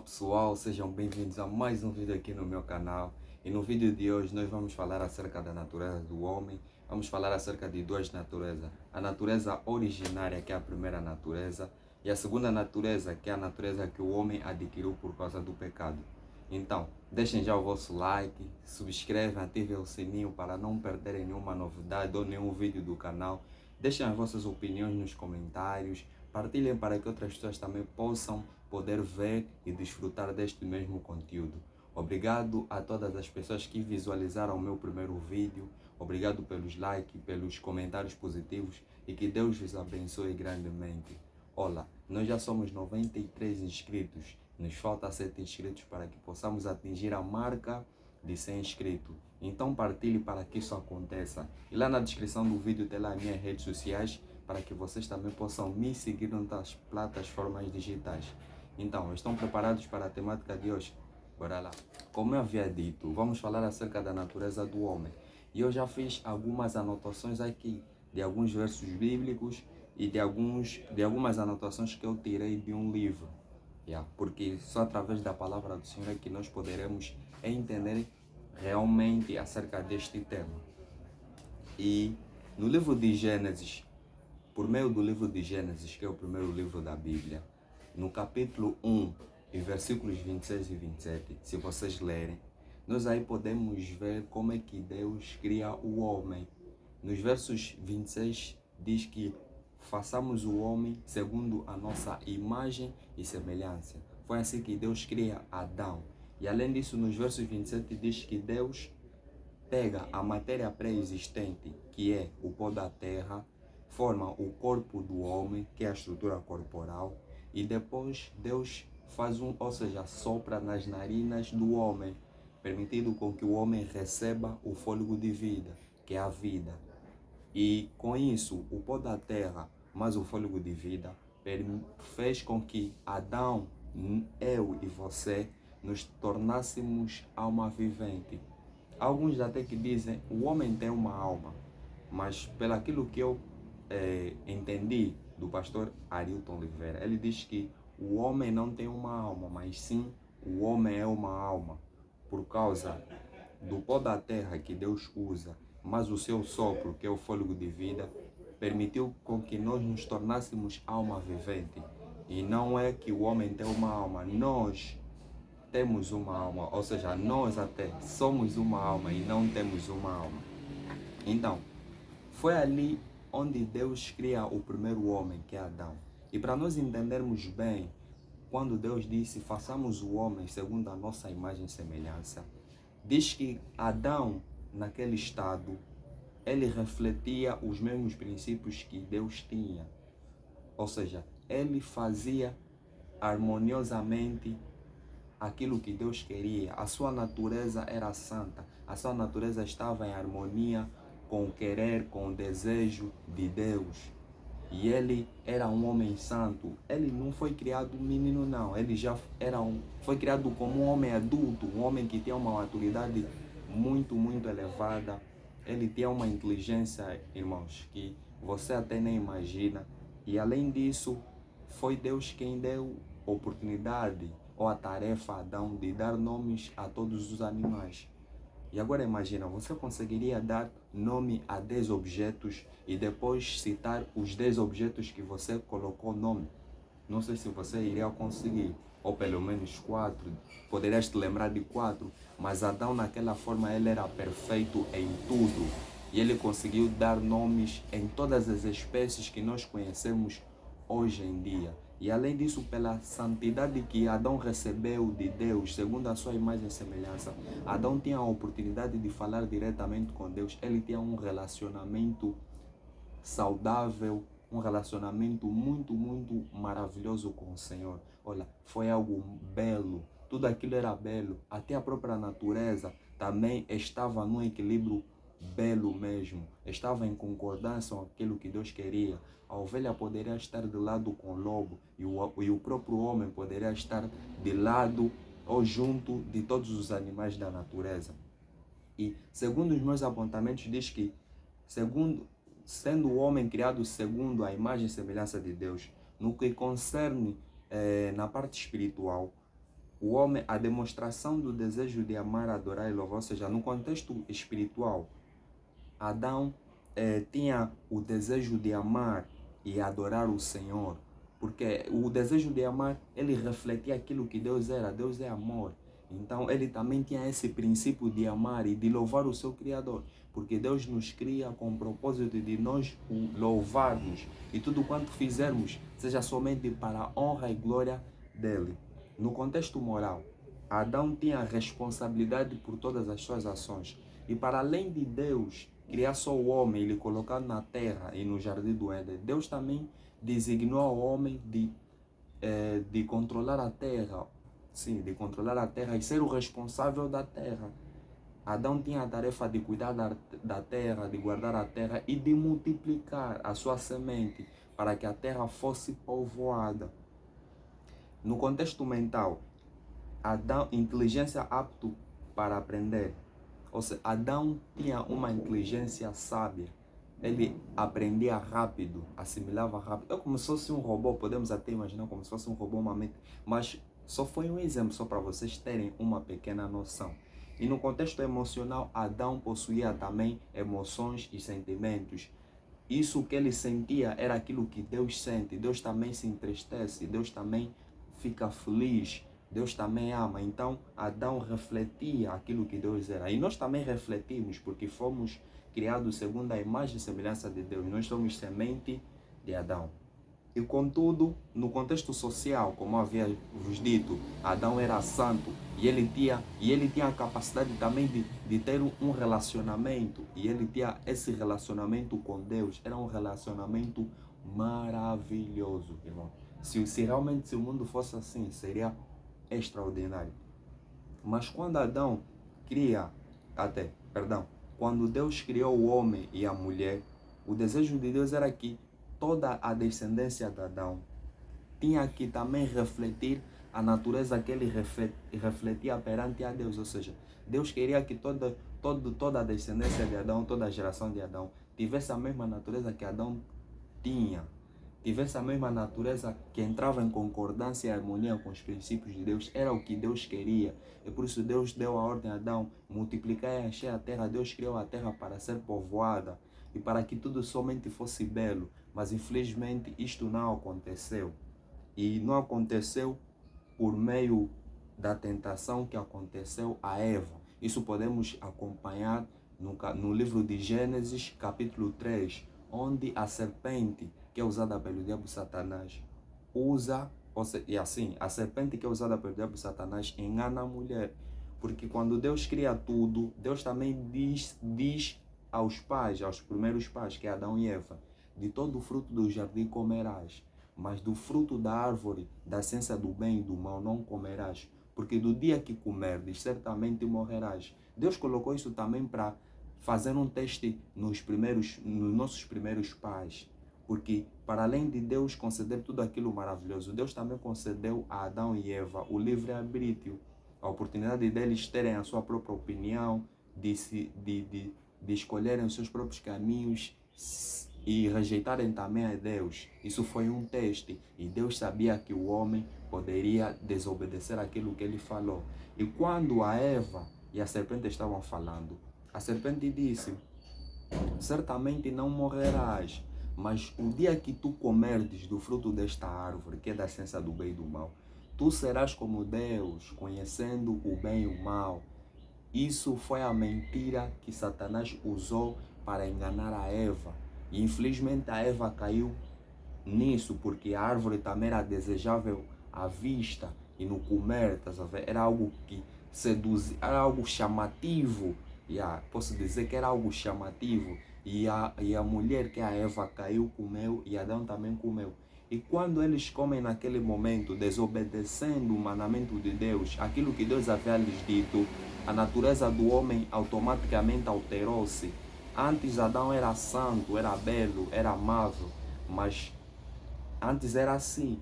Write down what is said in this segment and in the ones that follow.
pessoal, sejam bem-vindos a mais um vídeo aqui no meu canal. E no vídeo de hoje nós vamos falar acerca da natureza do homem. Vamos falar acerca de duas naturezas. A natureza originária, que é a primeira natureza, e a segunda natureza, que é a natureza que o homem adquiriu por causa do pecado. Então, deixem já o vosso like, subscrevam, ativem o sininho para não perderem nenhuma novidade ou nenhum vídeo do canal. Deixem as vossas opiniões nos comentários, partilhem para que outras pessoas também possam poder ver e desfrutar deste mesmo conteúdo. Obrigado a todas as pessoas que visualizaram o meu primeiro vídeo. Obrigado pelos likes, pelos comentários positivos e que Deus vos abençoe grandemente. Olá, nós já somos 93 inscritos. Nos falta 7 inscritos para que possamos atingir a marca de 100 inscritos. Então partilhe para que isso aconteça. E lá na descrição do vídeo tem lá as minhas redes sociais para que vocês também possam me seguir nas plataformas digitais. Então, estão preparados para a temática de hoje? Bora lá. Como eu havia dito, vamos falar acerca da natureza do homem. E eu já fiz algumas anotações aqui de alguns versos bíblicos e de algumas anotações que eu tirei de um livro. Porque só através da palavra do Senhor é que nós poderemos entender realmente acerca deste tema. E no livro de Gênesis, por meio do livro de Gênesis, que é o primeiro livro da Bíblia, no capítulo 1, e versículos 26 e 27, se vocês lerem, nós aí podemos ver como é que Deus cria o homem. Nos versos 26 diz que façamos o homem segundo a nossa imagem e semelhança. Foi assim que Deus cria Adão. E além disso, nos versos 27 diz que Deus pega a matéria pré-existente, que é o pó da terra, forma o corpo do homem, que é a estrutura corporal, e depois Deus faz sopra nas narinas do homem, permitindo com que o homem receba o fôlego de vida, que é a vida. E com isso, o pó da terra, mais o fôlego de vida, fez com que Adão, eu e você, nos tornássemos alma vivente. Alguns até que dizem, o homem tem uma alma, mas pelo aquilo que eu entendi do pastor Arilton Oliveira, ele diz que o homem não tem uma alma, mas sim o homem é uma alma, por causa do pó da terra que Deus usa, mas o seu sopro, que é o fôlego de vida, permitiu com que nós nos tornássemos alma vivente. E não é que o homem tem uma alma, nós temos uma alma, ou seja, nós até somos uma alma e não temos uma alma. Então, foi ali onde Deus cria o primeiro homem, que é Adão. E para nós entendermos bem, quando Deus disse, façamos o homem segundo a nossa imagem e semelhança, diz que Adão, naquele estado, ele refletia os mesmos princípios que Deus tinha. Ou seja, ele fazia harmoniosamente aquilo que Deus queria. A sua natureza era santa. A sua natureza estava em harmonia com o querer, com o desejo de Deus. E ele era um homem santo. Ele não foi criado menino, não. Ele já foi criado como um homem adulto, um homem que tinha uma maturidade muito, muito elevada. Ele tinha uma inteligência, irmãos, que você até nem imagina. E além disso, foi Deus quem deu oportunidade ou a tarefa a Adão de dar nomes a todos os animais. E agora imagina, você conseguiria dar nome a 10 objetos e depois citar os 10 objetos que você colocou nome? Não sei se você iria conseguir, ou pelo menos 4, poderias te lembrar de 4, mas Adão naquela forma ele era perfeito em tudo. E ele conseguiu dar nomes em todas as espécies que nós conhecemos hoje em dia. E além disso, pela santidade que Adão recebeu de Deus, segundo a sua imagem e semelhança, Adão tinha a oportunidade de falar diretamente com Deus. Ele tinha um relacionamento saudável, um relacionamento muito, muito maravilhoso com o Senhor. Olha, foi algo belo. Tudo aquilo era belo. Até a própria natureza também estava num equilíbrio belo mesmo. Estava em concordância com aquilo que Deus queria. A ovelha poderia estar de lado com o lobo e o próprio homem poderia estar de lado ou junto de todos os animais da natureza. E segundo os meus apontamentos diz que, sendo o homem criado segundo a imagem e semelhança de Deus, no que concerne na parte espiritual, o homem, a demonstração do desejo de amar, adorar e louvar, ou seja, no contexto espiritual, Adão tinha o desejo de amar e adorar o Senhor, porque o desejo de amar, ele refletia aquilo que Deus era. Deus é amor. Então ele também tinha esse princípio de amar e de louvar o seu Criador, porque Deus nos cria com o propósito de nós o louvarmos, e tudo quanto fizermos seja somente para a honra e glória dele. No contexto moral, Adão tinha a responsabilidade por todas as suas ações, e para além de Deus criar só o homem e lhe colocar na terra e no jardim do Éden, Deus também designou ao homem de controlar a terra, sim, de controlar a terra e ser o responsável da terra. Adão tinha a tarefa de cuidar da terra, de guardar a terra e de multiplicar a sua semente para que a terra fosse povoada. No contexto mental, Adão, inteligência apto para aprender. Ou seja, Adão tinha uma inteligência sábia. Ele aprendia rápido, assimilava rápido. É como se fosse um robô, podemos até imaginar como se fosse um robô, uma mente. Mas só foi um exemplo, só para vocês terem uma pequena noção. E no contexto emocional, Adão possuía também emoções e sentimentos. Isso que ele sentia era aquilo que Deus sente. Deus também se entristece, Deus também fica feliz, Deus também ama. Então Adão refletia aquilo que Deus era. E nós também refletimos, porque fomos criados segundo a imagem e semelhança de Deus. Nós somos semente de Adão. E contudo, no contexto social, como havia vos dito, Adão era santo e ele tinha a capacidade também de ter um relacionamento. E ele tinha esse relacionamento com Deus. Era um relacionamento maravilhoso, irmão. Se realmente o mundo fosse assim, seria extraordinário. Mas quando quando Deus criou o homem e a mulher, o desejo de Deus era que toda a descendência de Adão tinha que também refletir a natureza que ele refletia perante a Deus. Ou seja, Deus queria que toda a descendência de Adão, toda a geração de Adão, tivesse a mesma natureza que Adão tinha. Tivesse a mesma natureza que entrava em concordância e harmonia com os princípios de Deus. Era o que Deus queria. E por isso Deus deu a ordem a Adão: multiplicar e encher a terra. Deus criou a terra para ser povoada e para que tudo somente fosse belo. Mas infelizmente isto não aconteceu. E não aconteceu por meio da tentação que aconteceu a Eva. Isso podemos acompanhar no livro de Gênesis, capítulo 3, onde a serpente, que é usada pelo diabo Satanás, a serpente que é usada pelo diabo Satanás engana a mulher. Porque quando Deus cria tudo, Deus também diz aos primeiros pais, que é Adão e Eva: de todo o fruto do jardim comerás, mas do fruto da árvore, da ciência do bem e do mal, não comerás, porque do dia que comerdes, certamente morrerás. Deus colocou isso também para fazer um teste nos nossos primeiros pais. Porque para além de Deus conceder tudo aquilo maravilhoso, Deus também concedeu a Adão e Eva o livre-arbítrio, a oportunidade deles terem a sua própria opinião, de escolherem os seus próprios caminhos e rejeitarem também a Deus. Isso foi um teste, e Deus sabia que o homem poderia desobedecer aquilo que ele falou. E quando a Eva e a serpente estavam falando, a serpente disse: certamente não morrerás, mas o dia que tu comerdes do fruto desta árvore, que é da ciência do bem e do mal, tu serás como Deus, conhecendo o bem e o mal. Isso foi a mentira que Satanás usou para enganar a Eva. E infelizmente a Eva caiu nisso, porque a árvore também era desejável à vista e no comer, era algo que seduzia, era algo chamativo. Posso dizer que era algo chamativo. E a mulher, que é a Eva, caiu, comeu, e Adão também comeu. E quando eles comem naquele momento, desobedecendo o mandamento de Deus, aquilo que Deus havia lhes dito, a natureza do homem automaticamente alterou-se. Antes Adão era santo, era belo, era amável, mas antes era assim.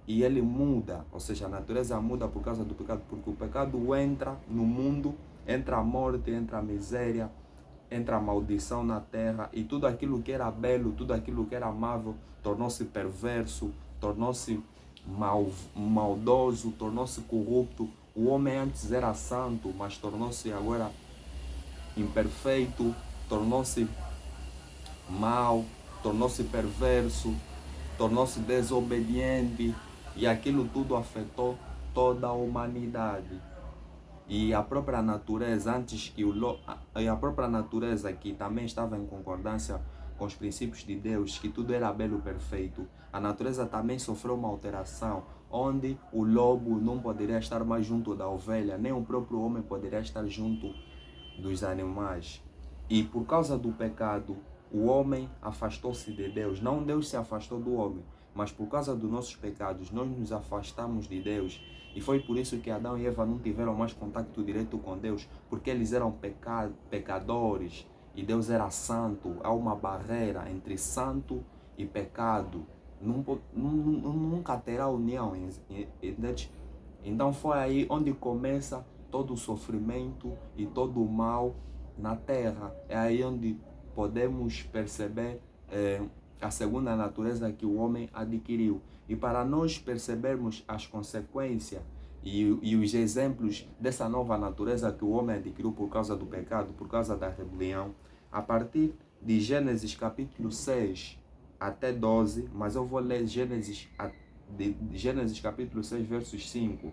E ele muda, ou seja, a natureza muda por causa do pecado, porque o pecado entra no mundo, entra a morte, entra a miséria, entra a maldição na terra, e tudo aquilo que era belo, tudo aquilo que era amável, tornou-se perverso, tornou-se maldoso, tornou-se corrupto. O homem antes era santo, mas tornou-se agora imperfeito, tornou-se mau, tornou-se perverso, tornou-se desobediente, e aquilo tudo afetou toda a humanidade. E a própria natureza, a própria natureza que também estava em concordância com os princípios de Deus, que tudo era belo e perfeito, a natureza também sofreu uma alteração, onde o lobo não poderia estar mais junto da ovelha, nem o próprio homem poderia estar junto dos animais. E por causa do pecado, o homem afastou-se de Deus. Não Deus se afastou do homem, mas por causa dos nossos pecados, nós nos afastamos de Deus. E foi por isso que Adão e Eva não tiveram mais contato direto com Deus, porque eles eram pecadores e Deus era santo. Há uma barreira entre santo e pecado. Nunca terá união. Então foi aí onde começa todo o sofrimento e todo o mal na terra. É aí onde podemos perceber a segunda natureza que o homem adquiriu. E para nós percebermos as consequências e os exemplos dessa nova natureza que o homem adquiriu por causa do pecado, por causa da rebelião, a partir de Gênesis capítulo 6 até 12, mas eu vou ler Gênesis capítulo 6, versos 5.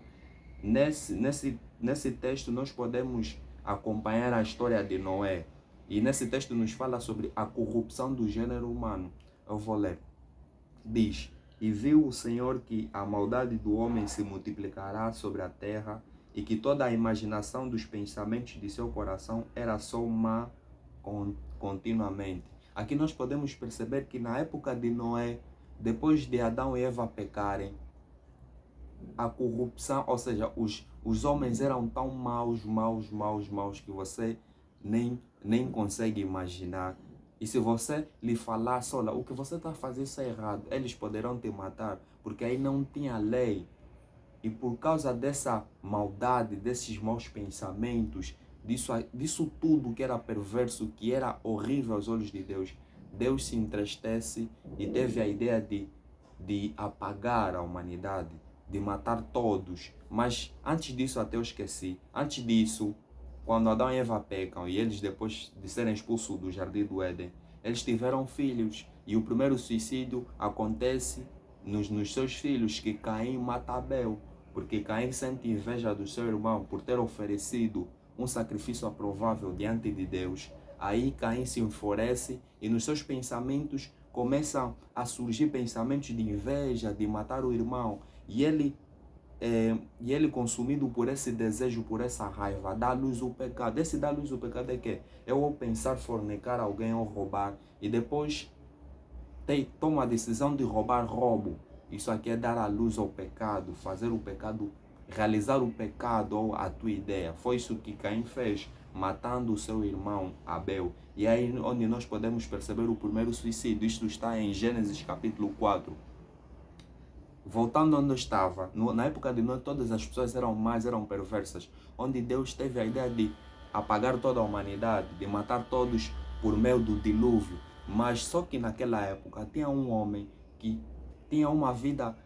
Nesse texto nós podemos acompanhar a história de Noé. E nesse texto nos fala sobre a corrupção do gênero humano. Eu vou ler. Diz: E viu o Senhor que a maldade do homem se multiplicará sobre a terra, e que toda a imaginação dos pensamentos de seu coração era só má continuamente. Aqui nós podemos perceber que na época de Noé, depois de Adão e Eva pecarem, a corrupção, ou seja, os homens eram tão maus, que você nem consegue imaginar. E se você lhe falasse, olha, o que você está fazendo isso é errado, eles poderão te matar, porque aí não tinha lei. E por causa dessa maldade, desses maus pensamentos, disso tudo que era perverso, que era horrível aos olhos de Deus, Deus se entristece e teve a ideia de apagar a humanidade, de matar todos. Mas antes disso, até eu esqueci, antes disso, quando Adão e Eva pecam e eles, depois de serem expulsos do jardim do Éden, eles tiveram filhos. E o primeiro suicídio acontece nos seus filhos, que Caim mata Abel, porque Caim sente inveja do seu irmão por ter oferecido um sacrifício aprovável diante de Deus. Aí Caim se enfurece e nos seus pensamentos começam a surgir pensamentos de inveja, de matar o irmão. E ele, consumido por esse desejo, por essa raiva, dá luz ao pecado. Esse dá luz ao pecado é que eu vou pensar fornicar alguém ou roubar, e depois toma a decisão de roubo. Isso aqui é dar a luz ao pecado, fazer o pecado, realizar o pecado ou a tua ideia. Foi isso que Caim fez, matando o seu irmão Abel. E aí onde nós podemos perceber o primeiro suicídio. Isto está em Gênesis capítulo 4. Voltando onde eu estava, na época de Noé, todas as pessoas eram más, eram perversas, onde Deus teve a ideia de apagar toda a humanidade, de matar todos por meio do dilúvio. Mas só que naquela época tinha um homem que tinha uma vida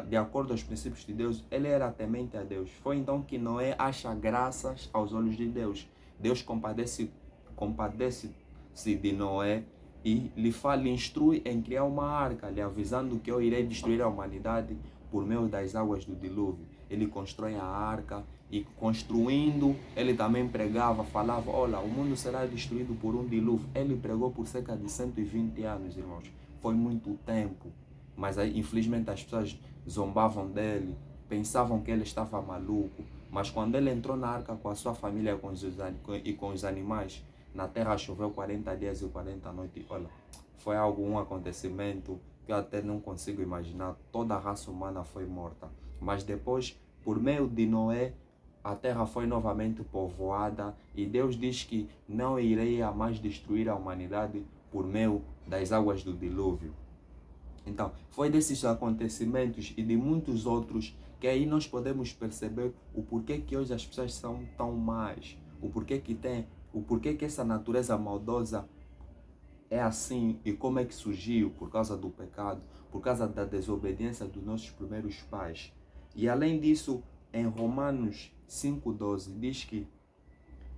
de acordo aos princípios de Deus. Ele era temente a Deus. Foi então que Noé acha graças aos olhos de Deus. Deus compadece-se de Noé e lhe instrui em criar uma arca, lhe avisando que eu irei destruir a humanidade por meio das águas do dilúvio. Ele constrói a arca e, construindo, ele também pregava, falava, olha, o mundo será destruído por um dilúvio. Ele pregou por cerca de 120 anos, irmãos. Foi muito tempo. Mas infelizmente as pessoas zombavam dele, pensavam que ele estava maluco. Mas quando ele entrou na arca com a sua família e com os animais, na terra choveu 40 dias e 40 noites. Olha, foi um acontecimento que eu até não consigo imaginar. Toda a raça humana foi morta. Mas depois, por meio de Noé, a terra foi novamente povoada e Deus diz que não iria mais destruir a humanidade por meio das águas do dilúvio. Então, foi desses acontecimentos e de muitos outros que aí nós podemos perceber o porquê que hoje as pessoas são tão más, o porquê que essa natureza maldosa é assim e como é que surgiu? Por causa do pecado, por causa da desobediência dos nossos primeiros pais. E além disso, em Romanos 5,12 diz que,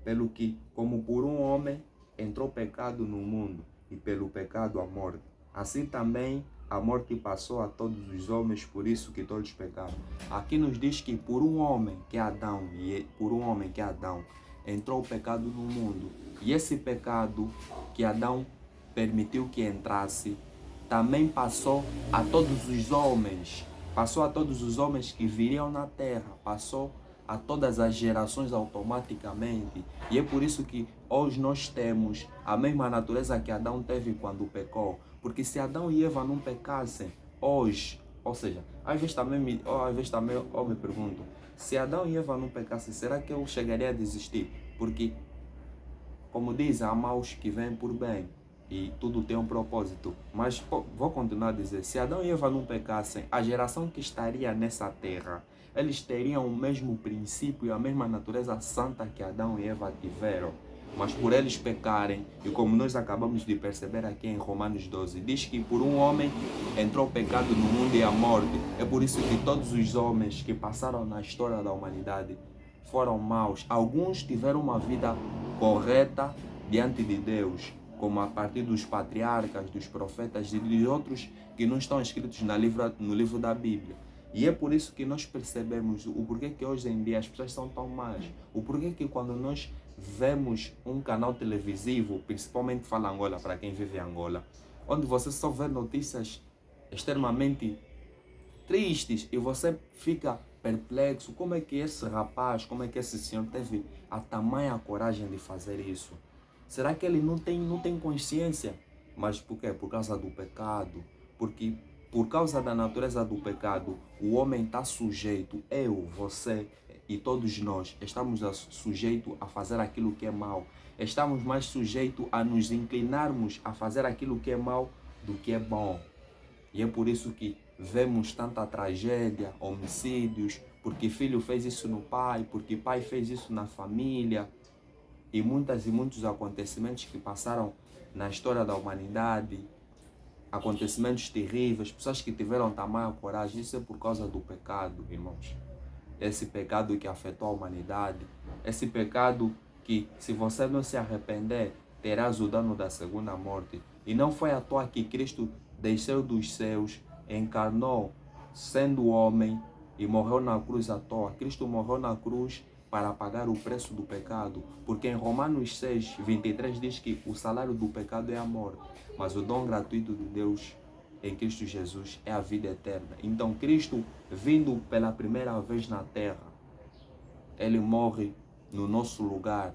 pelo que, como por um homem entrou o pecado no mundo, e pelo pecado a morte, assim também a morte passou a todos os homens, por isso que todos pecaram. Aqui nos diz que por um homem que é Adão, entrou o pecado no mundo. E esse pecado que Adão permitiu que entrasse, também passou a todos os homens. Passou a todos os homens que viriam na terra. Passou a todas as gerações automaticamente. E é por isso que hoje nós temos a mesma natureza que Adão teve quando pecou. Porque se Adão e Eva não pecassem hoje, ou seja, às vezes também eu me pergunto, se Adão e Eva não pecassem, será que eu chegaria a desistir? Porque, como diz, há maus que vêm por bem e tudo tem um propósito. Mas vou continuar a dizer, se Adão e Eva não pecassem, a geração que estaria nessa terra, eles teriam o mesmo princípio e a mesma natureza santa que Adão e Eva tiveram. Mas por eles pecarem, e como nós acabamos de perceber aqui em Romanos 12, diz que por um homem entrou o pecado no mundo e a morte. É por isso que todos os homens que passaram na história da humanidade foram maus. Alguns tiveram uma vida correta diante de Deus, como a partir dos patriarcas, dos profetas e de outros que não estão escritos no livro da Bíblia. E é por isso que nós percebemos o porquê que hoje em dia as pessoas são tão más. O porquê que quando nós vemos um canal televisivo, principalmente Fala Angola, para quem vive em Angola, onde você só vê notícias extremamente tristes e você fica perplexo, como é que esse rapaz, como é que esse senhor teve a tamanha coragem de fazer isso? Será que ele não tem consciência? Mas por quê? Por causa do pecado. Porque por causa da natureza do pecado, o homem está sujeito, eu, você e todos nós, estamos sujeitos a fazer aquilo que é mal. Estamos mais sujeitos a nos inclinarmos a fazer aquilo que é mal do que é bom. E é por isso que vemos tanta tragédia, homicídios, porque filho fez isso no pai, porque pai fez isso na família, e muitos acontecimentos que passaram na história da humanidade, acontecimentos terríveis, pessoas que tiveram tamanha coragem. Isso é por causa do pecado, irmãos. Esse pecado que afetou a humanidade, esse pecado que, se você não se arrepender, terás o dano da segunda morte. E não foi à toa que Cristo desceu dos céus, encarnou sendo homem e morreu na cruz à toa. Cristo morreu na cruz para pagar o preço do pecado, porque em Romanos 6:23 diz que o salário do pecado é a morte, mas o dom gratuito de Deus em Cristo Jesus é a vida eterna. Então Cristo, vindo pela primeira vez na terra, ele morre no nosso lugar,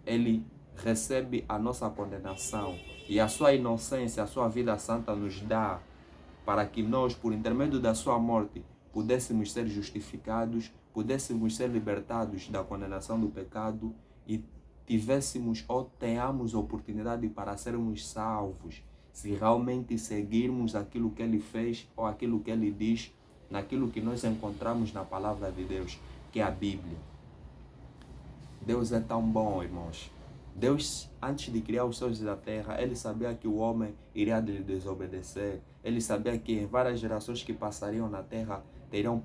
ele recebe a nossa condenação e a sua inocência, a sua vida santa nos dá para que nós, por intermédio da sua morte, pudéssemos ser justificados, pudéssemos ser libertados da condenação do pecado e tivéssemos ou tenhamos oportunidade para sermos salvos, se realmente seguirmos aquilo que ele fez ou aquilo que ele diz, naquilo que nós encontramos na palavra de Deus, que é a Bíblia. Deus é tão bom, irmãos. Deus, antes de criar os céus e a terra, ele sabia que o homem iria lhe desobedecer. Ele sabia que em várias gerações que passariam na terra, teriam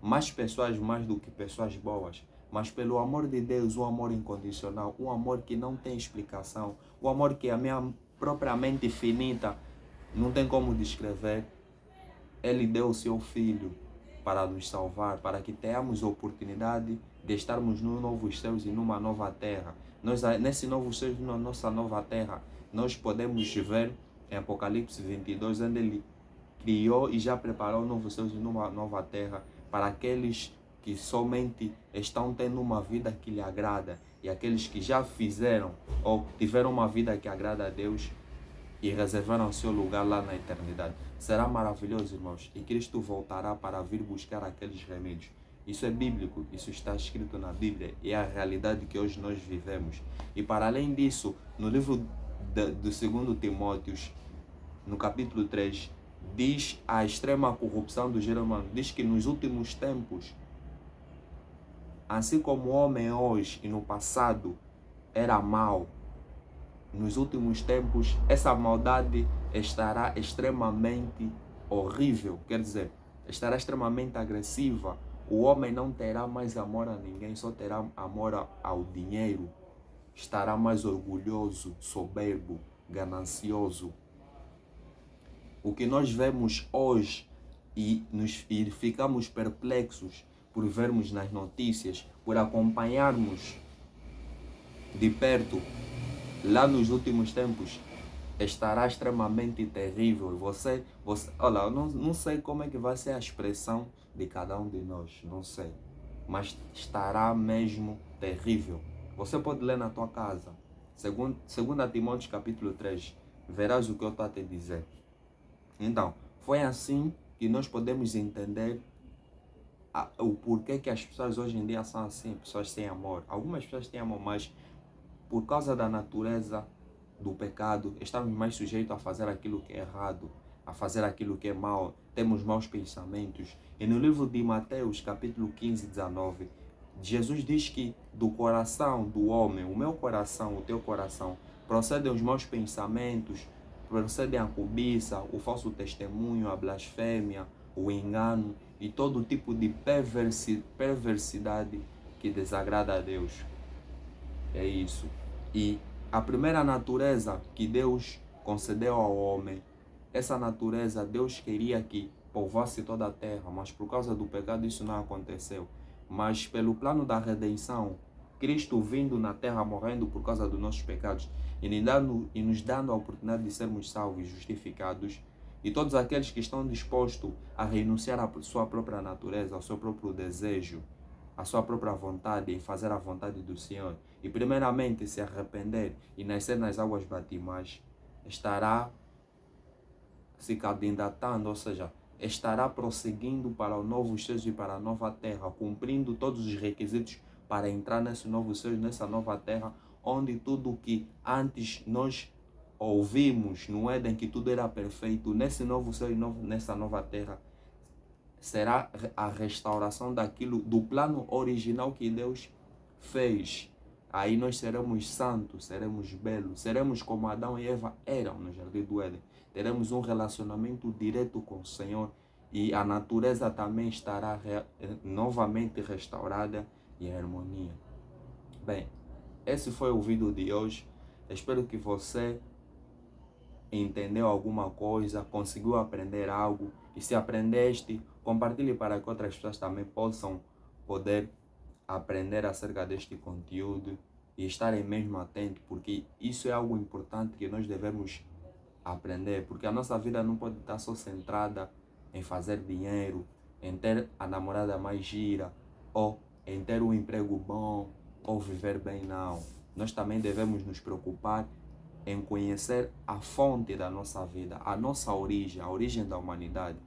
mais pessoas mais do que pessoas boas. Mas pelo amor de Deus, um amor incondicional, um amor que não tem explicação, um amor que a minha própria mente finita não tem como descrever, ele deu o seu Filho para nos salvar, para que tenhamos a oportunidade de estarmos nos novos céus e numa nova terra. Nesse novo céu e na nossa nova terra, nós podemos ver em Apocalipse 22, onde ele criou e já preparou novos céus e numa nova terra para aqueles que somente estão tendo uma vida que lhe agrada, e aqueles que já fizeram ou tiveram uma vida que agrada a Deus e reservaram seu lugar lá na eternidade. Será maravilhoso, irmãos, e Cristo voltará para vir buscar aqueles remédios. Isso é bíblico, isso está escrito na Bíblia e é a realidade que hoje nós vivemos. E para além disso, no livro do 2 Timóteo, no capítulo 3, diz a extrema corrupção do gênero humano. Diz que nos últimos tempos, assim como o homem hoje e no passado era mau, nos últimos tempos, essa maldade estará extremamente horrível, quer dizer, estará extremamente agressiva. O homem não terá mais amor a ninguém, só terá amor ao dinheiro. Estará mais orgulhoso, soberbo, ganancioso. O que nós vemos hoje e ficamos perplexos por vermos nas notícias, por acompanharmos de perto, lá nos últimos tempos, estará extremamente terrível. Olha, eu não sei como é que vai ser a expressão de cada um de nós, não sei, mas estará mesmo terrível. Você pode ler na tua casa, segundo Timóteo capítulo 3, verás o que eu estou a te dizer. Então, foi assim que nós podemos entender o porquê que as pessoas hoje em dia são assim, pessoas sem amor. Algumas pessoas têm amor, mas por causa da natureza do pecado, estamos mais sujeitos a fazer aquilo que é errado, a fazer aquilo que é mal, temos maus pensamentos. E no livro de Mateus, capítulo 15, 19, Jesus diz que do coração do homem, o meu coração, o teu coração, procedem os maus pensamentos, procedem a cobiça, o falso testemunho, a blasfêmia, o engano e todo tipo de perversidade que desagrada a Deus. É isso. E a primeira natureza que Deus concedeu ao homem, essa natureza Deus queria que povoasse toda a terra, mas por causa do pecado isso não aconteceu. Mas pelo plano da redenção, Cristo vindo na terra, morrendo por causa dos nossos pecados e nos dando a oportunidade de sermos salvos e justificados, e todos aqueles que estão dispostos a renunciar à sua própria natureza, ao seu próprio desejo, a sua própria vontade e fazer a vontade do Senhor, e primeiramente se arrepender e nascer nas águas batimais, estará se candidatando, ou seja, estará prosseguindo para o novo céu e para a nova terra, cumprindo todos os requisitos para entrar nesse novo céu, nessa nova terra, onde tudo que antes nós ouvimos no Éden, que tudo era perfeito, nesse novo céu e nessa nova terra, será a restauração do plano original que Deus fez. Aí nós seremos santos, seremos belos, seremos como Adão e Eva eram no Jardim do Éden. Teremos um relacionamento direto com o Senhor e a natureza também estará novamente restaurada e em harmonia. Bem, esse foi o vídeo de hoje. Espero que você entendeu alguma coisa, conseguiu aprender algo, e se aprendeste, compartilhe para que outras pessoas também possam poder aprender acerca deste conteúdo e estarem mesmo atentos, porque isso é algo importante que nós devemos aprender, porque a nossa vida não pode estar só centrada em fazer dinheiro, em ter a namorada mais gira, ou em ter um emprego bom, ou viver bem, não. Nós também devemos nos preocupar em conhecer a fonte da nossa vida, a nossa origem, a origem da humanidade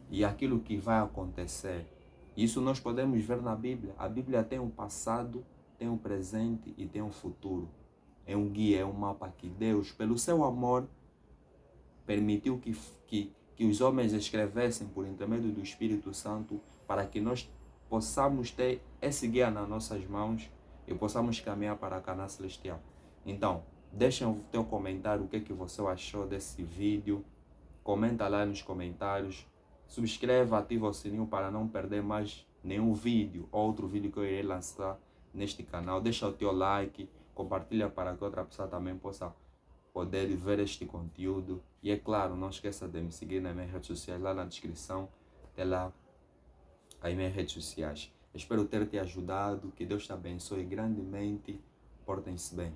e aquilo que vai acontecer. Isso nós podemos ver na Bíblia. A Bíblia tem um passado, tem um presente e tem um futuro. É um guia, é um mapa que Deus, pelo seu amor, permitiu que os homens escrevessem por intermédio do Espírito Santo para que nós possamos ter esse guia nas nossas mãos e possamos caminhar para a Canaã Celestial. Então, deixa o teu comentário, o que é que você achou desse vídeo. Comenta lá nos comentários. Subscreva, ativa o sininho para não perder mais nenhum vídeo, outro vídeo que eu irei lançar neste canal. Deixa o teu like, compartilha para que outra pessoa também possa poder ver este conteúdo. E é claro, não esqueça de me seguir nas minhas redes sociais, lá na descrição, tem lá as minhas redes sociais. Espero ter te ajudado, que Deus te abençoe grandemente. Portem-se bem.